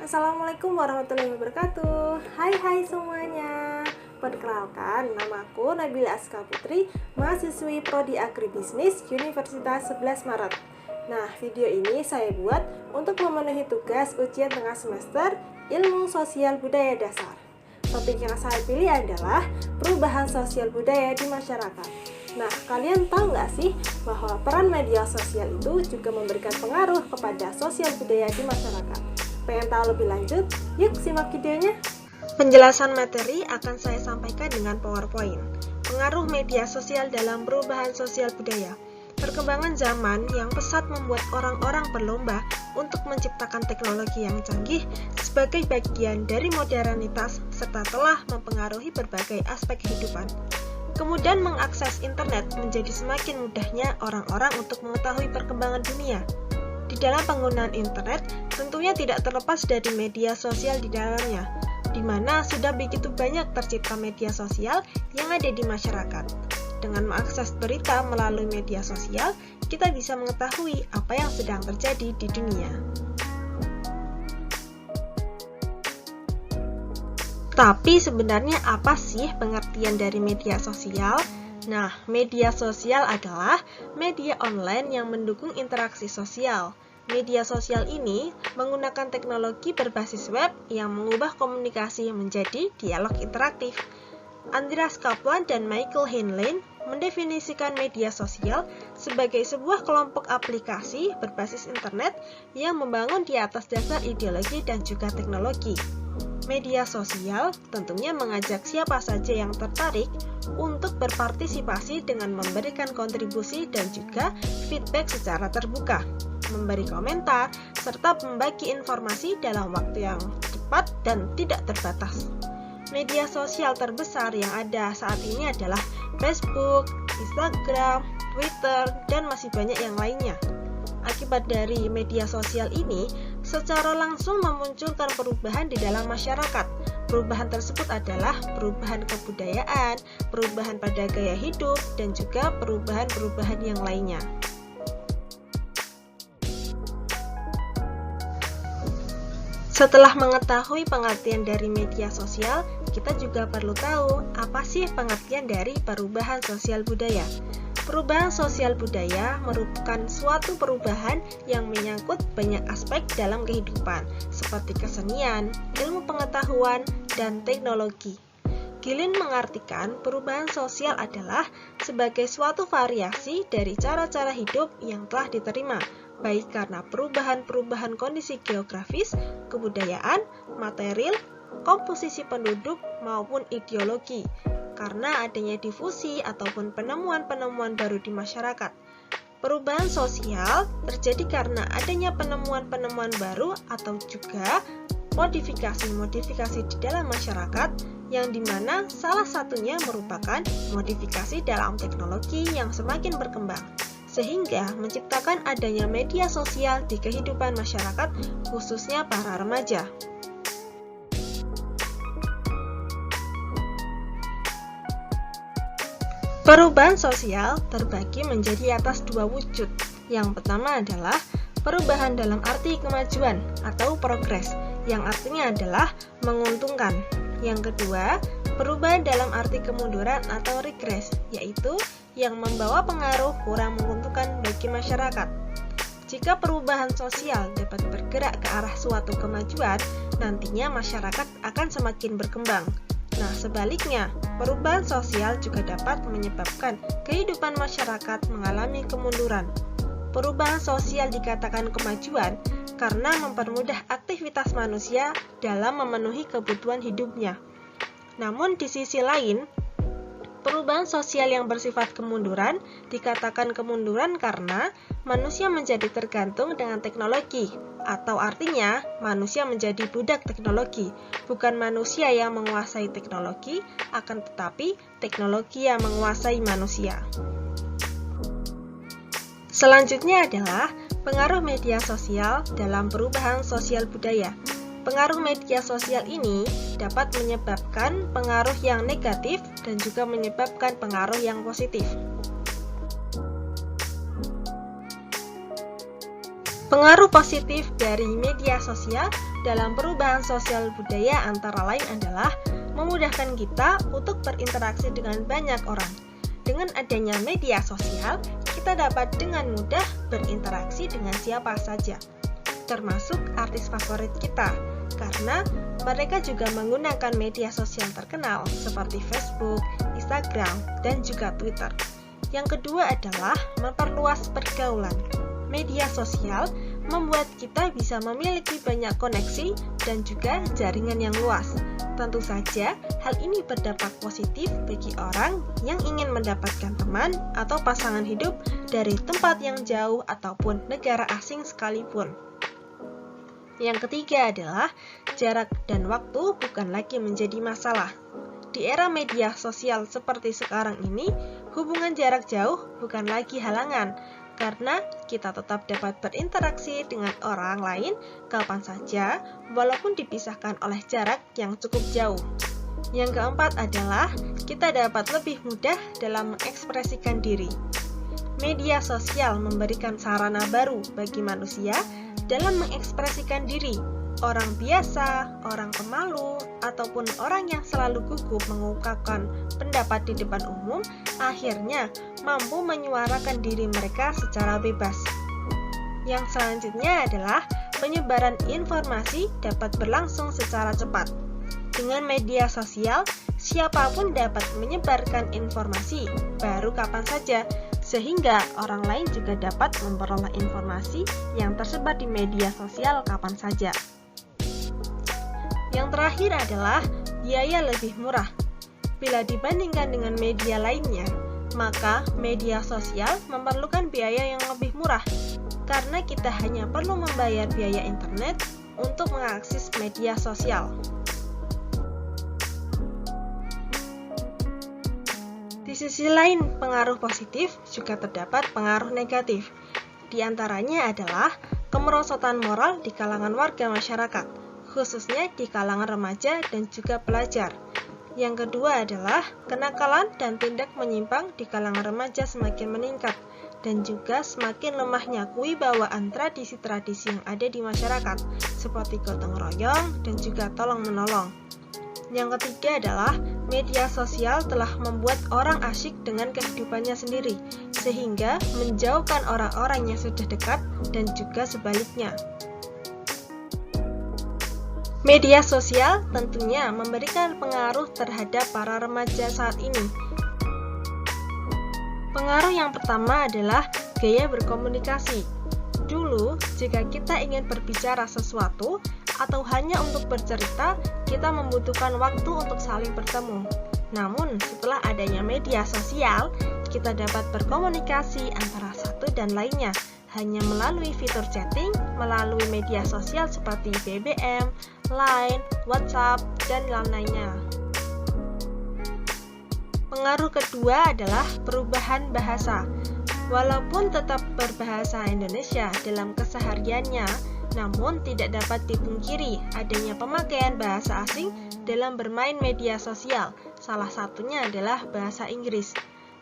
Assalamualaikum warahmatullahi wabarakatuh. Hai semuanya. Perkenalkan, namaku Nabila Aska Putri, mahasiswi Prodi Agribisnis Universitas 11 Maret. Nah, video ini saya buat untuk memenuhi tugas ujian tengah semester Ilmu Sosial Budaya Dasar. Topik yang saya pilih adalah perubahan sosial budaya di masyarakat. Nah, kalian tahu nggak sih bahwa peran media sosial itu juga memberikan pengaruh kepada sosial budaya di masyarakat? Pengen tahu lebih lanjut? Yuk simak videonya. Penjelasan materi akan saya sampaikan dengan PowerPoint. Pengaruh media sosial dalam perubahan sosial budaya. Perkembangan zaman yang pesat membuat orang-orang berlomba untuk menciptakan teknologi yang canggih sebagai bagian dari modernitas serta telah mempengaruhi berbagai aspek kehidupan. Kemudian mengakses internet menjadi semakin mudahnya orang-orang untuk mengetahui perkembangan dunia. Di dalam penggunaan internet, tentunya tidak terlepas dari media sosial di dalamnya, di mana sudah begitu banyak tercipta media sosial yang ada di masyarakat. Dengan mengakses berita melalui media sosial, kita bisa mengetahui apa yang sedang terjadi di dunia. Tapi sebenarnya apa sih pengertian dari media sosial? Nah, media sosial adalah media online yang mendukung interaksi sosial. Media sosial ini menggunakan teknologi berbasis web yang mengubah komunikasi menjadi dialog interaktif. Andreas Kaplan dan Michael Heinlein mendefinisikan media sosial sebagai sebuah kelompok aplikasi berbasis internet yang membangun di atas dasar ideologi dan juga teknologi. Media sosial tentunya mengajak siapa saja yang tertarik untuk berpartisipasi dengan memberikan kontribusi dan juga feedback secara terbuka, memberi komentar, serta membagi informasi dalam waktu yang cepat dan tidak terbatas. Media sosial terbesar yang ada saat ini adalah Facebook, Instagram, Twitter, dan masih banyak yang lainnya. Akibat dari media sosial ini, secara langsung memunculkan perubahan di dalam masyarakat. Perubahan tersebut adalah perubahan kebudayaan, perubahan pada gaya hidup, dan juga perubahan-perubahan yang lainnya. Setelah mengetahui pengertian dari media sosial, kita juga perlu tahu apa sih pengertian dari perubahan sosial budaya. Perubahan sosial budaya merupakan suatu perubahan yang menyangkut banyak aspek dalam kehidupan, seperti kesenian, ilmu pengetahuan, dan teknologi. Gilin mengartikan perubahan sosial adalah sebagai suatu variasi dari cara-cara hidup yang telah diterima, baik karena perubahan-perubahan kondisi geografis, kebudayaan, material, komposisi penduduk, maupun ideologi, karena adanya difusi ataupun penemuan-penemuan baru di masyarakat. Perubahan sosial terjadi karena adanya penemuan-penemuan baru atau juga modifikasi-modifikasi di dalam masyarakat yang dimana salah satunya merupakan modifikasi dalam teknologi yang semakin berkembang, sehingga menciptakan adanya media sosial di kehidupan masyarakat, khususnya para remaja. Perubahan sosial terbagi menjadi atas dua wujud. Yang pertama adalah perubahan dalam arti kemajuan atau progres, yang artinya adalah menguntungkan. Yang kedua, perubahan dalam arti kemunduran atau regres, yaitu yang membawa pengaruh kurang menguntungkan bagi masyarakat. Jika perubahan sosial dapat bergerak ke arah suatu kemajuan, nantinya masyarakat akan semakin berkembang. Nah, sebaliknya, perubahan sosial juga dapat menyebabkan kehidupan masyarakat mengalami kemunduran. Perubahan sosial dikatakan kemajuan karena mempermudah aktivitas manusia dalam memenuhi kebutuhan hidupnya. Namun di sisi lain, perubahan sosial yang bersifat kemunduran dikatakan kemunduran karena manusia menjadi tergantung dengan teknologi, atau artinya manusia menjadi budak teknologi, bukan manusia yang menguasai teknologi, akan tetapi teknologi yang menguasai manusia. Selanjutnya adalah pengaruh media sosial dalam perubahan sosial budaya. Pengaruh media sosial ini dapat menyebabkan pengaruh yang negatif dan juga menyebabkan pengaruh yang positif. Pengaruh positif dari media sosial dalam perubahan sosial budaya antara lain adalah memudahkan kita untuk berinteraksi dengan banyak orang. Dengan adanya media sosial, kita dapat dengan mudah berinteraksi dengan siapa saja, termasuk artis favorit kita, karena mereka juga menggunakan media sosial terkenal seperti Facebook, Instagram, dan juga Twitter. Yang kedua adalah memperluas pergaulan. Media sosial membuat kita bisa memiliki banyak koneksi dan juga jaringan yang luas. Tentu saja, hal ini berdampak positif bagi orang yang ingin mendapatkan teman atau pasangan hidup dari tempat yang jauh ataupun negara asing sekalipun. Yang ketiga adalah jarak dan waktu bukan lagi menjadi masalah. Di era media sosial seperti sekarang ini, hubungan jarak jauh bukan lagi halangan, karena kita tetap dapat berinteraksi dengan orang lain kapan saja, walaupun dipisahkan oleh jarak yang cukup jauh. Yang keempat adalah kita dapat lebih mudah dalam mengekspresikan diri. Media sosial memberikan sarana baru bagi manusia dalam mengekspresikan diri. Orang biasa, orang pemalu, ataupun orang yang selalu gugup mengungkapkan pendapat di depan umum, akhirnya mampu menyuarakan diri mereka secara bebas. Yang selanjutnya adalah penyebaran informasi dapat berlangsung secara cepat. Dengan media sosial, siapapun dapat menyebarkan informasi, baru kapan saja, sehingga orang lain juga dapat memperoleh informasi yang tersebar di media sosial kapan saja. Yang terakhir adalah biaya lebih murah. Bila dibandingkan dengan media lainnya, maka media sosial memerlukan biaya yang lebih murah, karena kita hanya perlu membayar biaya internet untuk mengakses media sosial. Di sisi lain, pengaruh positif juga terdapat pengaruh negatif. Di antaranya adalah kemerosotan moral di kalangan warga masyarakat, khususnya di kalangan remaja dan juga pelajar. Yang kedua adalah kenakalan dan tindak menyimpang di kalangan remaja semakin meningkat, dan juga semakin lemahnya kewibawaan tradisi-tradisi yang ada di masyarakat, seperti gotong royong dan juga tolong-menolong. Yang ketiga adalah media sosial telah membuat orang asyik dengan kehidupannya sendiri, sehingga menjauhkan orang-orang yang sudah dekat dan juga sebaliknya. Media sosial tentunya memberikan pengaruh terhadap para remaja saat ini. Pengaruh yang pertama adalah gaya berkomunikasi. Dulu, jika kita ingin berbicara sesuatu atau hanya untuk bercerita, kita membutuhkan waktu untuk saling bertemu. Namun, setelah adanya media sosial, kita dapat berkomunikasi antara satu dan lainnya hanya melalui fitur chatting, melalui media sosial seperti BBM, Line, WhatsApp, dan lain-lainnya. Pengaruh kedua adalah perubahan bahasa. Walaupun tetap berbahasa Indonesia dalam kesehariannya, namun tidak dapat dipungkiri adanya pemakaian bahasa asing dalam bermain media sosial. Salah satunya adalah bahasa Inggris.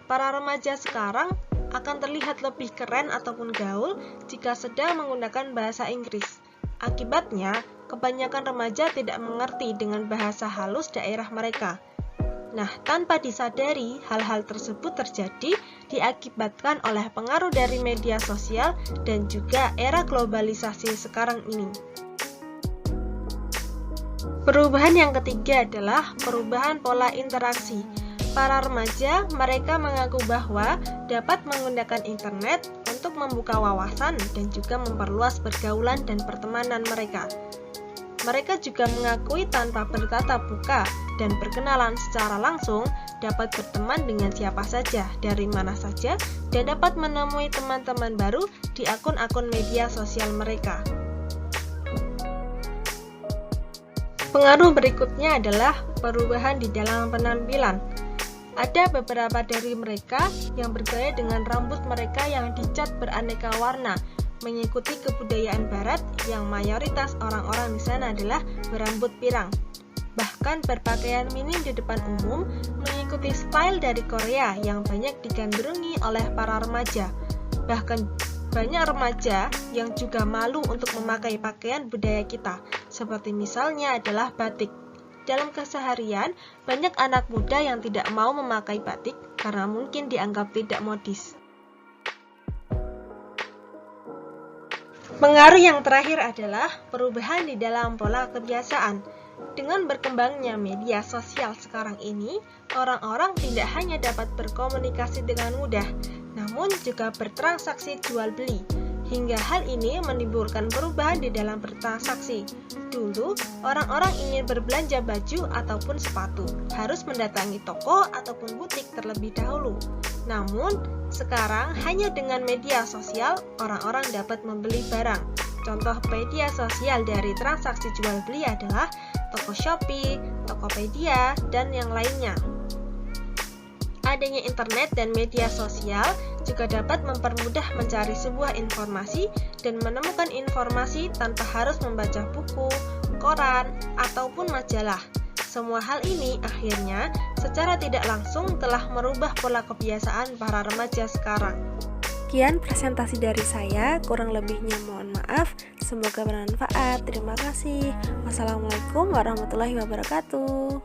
Para remaja sekarang akan terlihat lebih keren ataupun gaul jika sedang menggunakan bahasa Inggris. Akibatnya, kebanyakan remaja tidak mengerti dengan bahasa halus daerah mereka. Nah, tanpa disadari, hal-hal tersebut terjadi diakibatkan oleh pengaruh dari media sosial dan juga era globalisasi sekarang ini. Perubahan yang ketiga adalah perubahan pola interaksi. Para remaja, mereka mengaku bahwa dapat menggunakan internet untuk membuka wawasan dan juga memperluas pergaulan dan pertemanan mereka. Mereka juga mengakui tanpa bertatap muka dan berkenalan secara langsung dapat berteman dengan siapa saja, dari mana saja, dan dapat menemui teman-teman baru di akun-akun media sosial mereka. Pengaruh berikutnya adalah perubahan di dalam penampilan. Ada beberapa dari mereka yang bergaya dengan rambut mereka yang dicat beraneka warna, mengikuti kebudayaan barat yang mayoritas orang-orang di sana adalah berambut pirang. Bahkan berpakaian minim di depan umum mengikuti style dari Korea yang banyak digandrungi oleh para remaja. Bahkan Banyak remaja yang juga malu untuk memakai pakaian budaya kita, seperti misalnya adalah batik. Dalam keseharian, banyak anak muda yang tidak mau memakai batik karena mungkin dianggap tidak modis. Pengaruh yang terakhir adalah perubahan di dalam pola kebiasaan. Dengan berkembangnya media sosial sekarang ini, orang-orang tidak hanya dapat berkomunikasi dengan mudah, namun juga bertransaksi jual beli. Hingga hal ini menimbulkan perubahan di dalam bertransaksi. Dulu, orang-orang ingin berbelanja baju ataupun sepatu, harus mendatangi toko ataupun butik terlebih dahulu. Namun, sekarang hanya dengan media sosial, orang-orang dapat membeli barang. Contoh media sosial dari transaksi jual beli adalah toko Shopee, Tokopedia, dan yang lainnya. Adanya internet dan media sosial juga dapat mempermudah mencari sebuah informasi dan menemukan informasi tanpa harus membaca buku, koran, ataupun majalah. Semua hal ini akhirnya secara tidak langsung telah merubah pola kebiasaan para remaja sekarang. Sekian presentasi dari saya, kurang lebihnya mohon maaf. Semoga bermanfaat. Terima kasih. Wassalamualaikum warahmatullahi wabarakatuh.